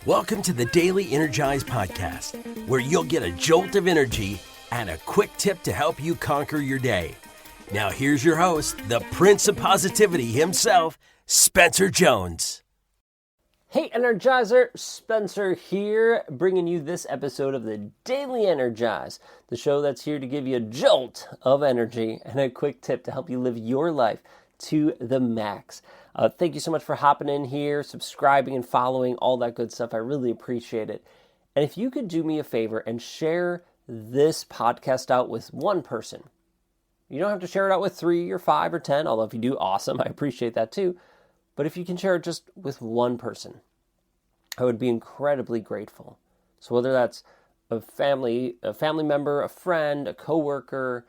Welcome to the Daily Energize Podcast, where you'll get a jolt of energy and a quick tip to help you conquer your day. Now here's your host, the Prince of Positivity himself, Spencer Jones. Hey Energizer, Spencer here, bringing you this episode of the Daily Energize, the show that's here to give you a jolt of energy and a quick tip to help you live your life to the max. Thank you so much for hopping in here, subscribing and following, all that good stuff. I really appreciate it. And if you could do me a favor and share this podcast out with one person. You don't have to share it out with 3 or 5 or 10, although if you do, awesome. I appreciate that too. But if you can share it just with one person, I would be incredibly grateful. So whether that's a family member, a friend, a coworker,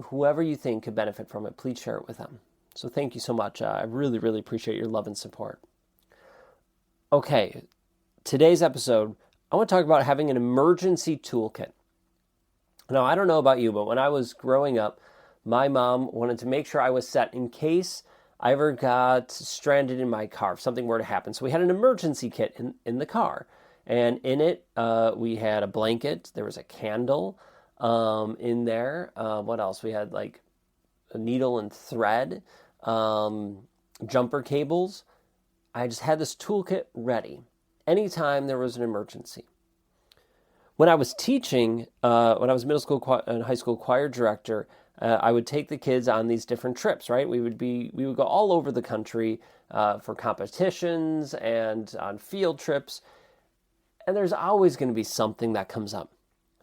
whoever you think could benefit from it, please share it with them. So thank you so much. I really, really appreciate your love and support. Okay, today's episode, I want to talk about having an emergency toolkit. Now, I don't know about you, but when I was growing up, my mom wanted to make sure I was set in case I ever got stranded in my car, if something were to happen. So we had an emergency kit in the car. And in it, we had a blanket. There was a candle in there. What else? We had like a needle and thread, jumper cables. I just had this toolkit ready anytime there was an emergency. When I was teaching, when I was middle school and high school choir director, I would take the kids on these different trips, right? We would go all over the country for competitions and on field trips, and there's always going to be something that comes up.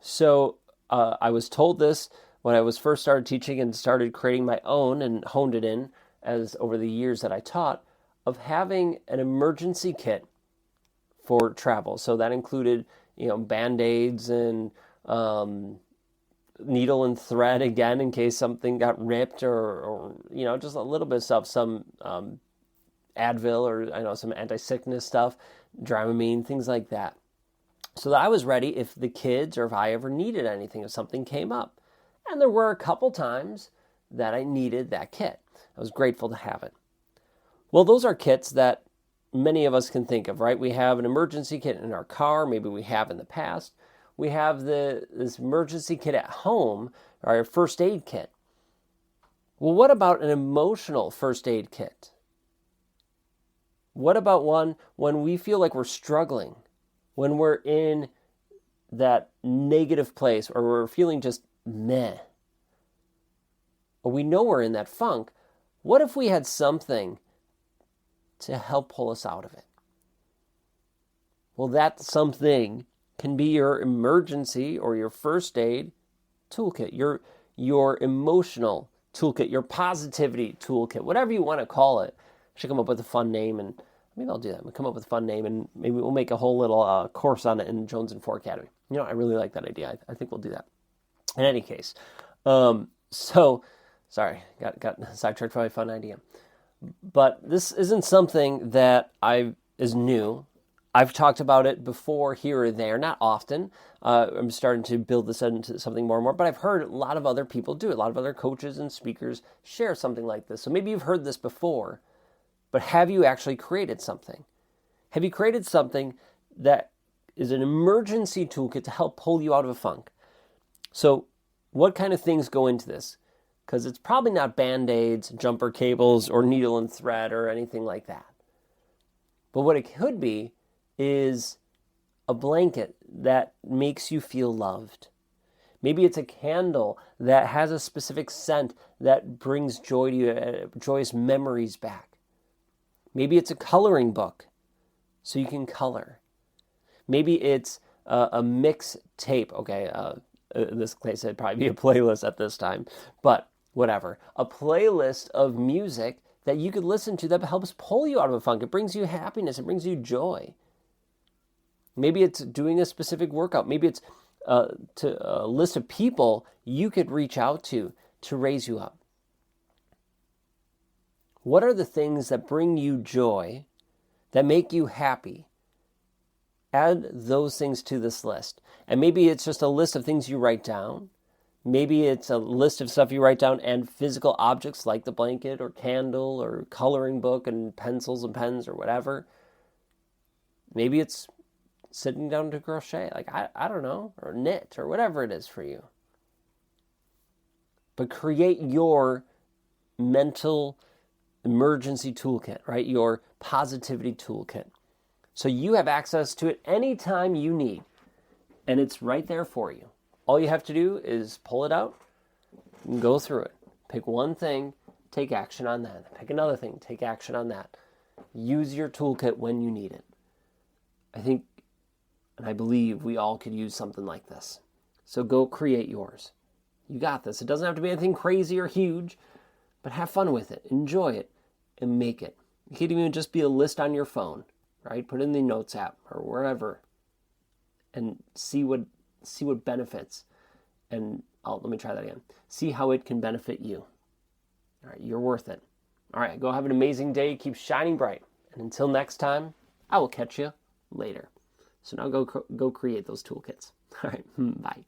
So I was told this when I was first started teaching and started creating my own and honed it in as over the years that I taught, of having an emergency kit for travel. So that included, Band-Aids and needle and thread again in case something got ripped or just a little bit of stuff, some Advil or some anti-sickness stuff, Dramamine, things like that. So that I was ready if the kids or if I ever needed anything, if something came up. And there were a couple times that I needed that kit. I was grateful to have it. Well, those are kits that many of us can think of, right? We have an emergency kit in our car, maybe we have in the past. We have this emergency kit at home, or our first aid kit. Well, what about an emotional first aid kit? What about one when we feel like we're struggling, when we're in that negative place, or we're feeling just meh, or we know we're in that funk? What if we had something to help pull us out of it? Well, that something can be your emergency or your first aid toolkit, your emotional toolkit, your positivity toolkit, whatever you want to call it. I should come up with a fun name, and maybe I'll do that. We'll come up with a fun name, and maybe we'll make a whole little course on it in Jones and Four Academy. I really like that idea. I think we'll do that. In any case, sorry, got sidetracked by a fun idea. But this isn't something that is new. I've talked about it before here or there, not often. I'm starting to build this into something more and more, but I've heard a lot of other people do it. A lot of other coaches and speakers share something like this. So maybe you've heard this before, but have you actually created something? Have you created something that is an emergency toolkit to help pull you out of a funk? So what kind of things go into this? Because it's probably not Band-Aids, jumper cables, or needle and thread or anything like that. But what it could be is a blanket that makes you feel loved. Maybe it's a candle that has a specific scent that brings joy to you, joyous memories back. Maybe it's a coloring book so you can color. Maybe it's a mix tape. Okay, in this case, it'd probably be a playlist at this time, but whatever. A playlist of music that you could listen to that helps pull you out of a funk. It brings you happiness. It brings you joy. Maybe it's doing a specific workout. Maybe it's to a list of people you could reach out to raise you up. What are the things that bring you joy, that make you happy? Add those things to this list. And maybe it's just a list of things you write down. Maybe it's a list of stuff you write down and physical objects like the blanket or candle or coloring book and pencils and pens or whatever. Maybe it's sitting down to crochet, like I don't know, or knit, or whatever it is for you. But create your mental emergency toolkit, right? Your positivity toolkit. So you have access to it anytime you need. And it's right there for you. All you have to do is pull it out and go through it. Pick one thing, take action on that. Pick another thing, take action on that. Use your toolkit when you need it. I think, and I believe we all could use something like this. So go create yours. You got this. It doesn't have to be anything crazy or huge, but have fun with it. Enjoy it and make it. It could even just be a list on your phone, right? Put it in the Notes app or wherever and see what benefits. And let me try that again. See how it can benefit you. All right, you're worth it. All right, go have an amazing day. Keep shining bright. And until next time, I will catch you later. So now go create those toolkits. All right, bye.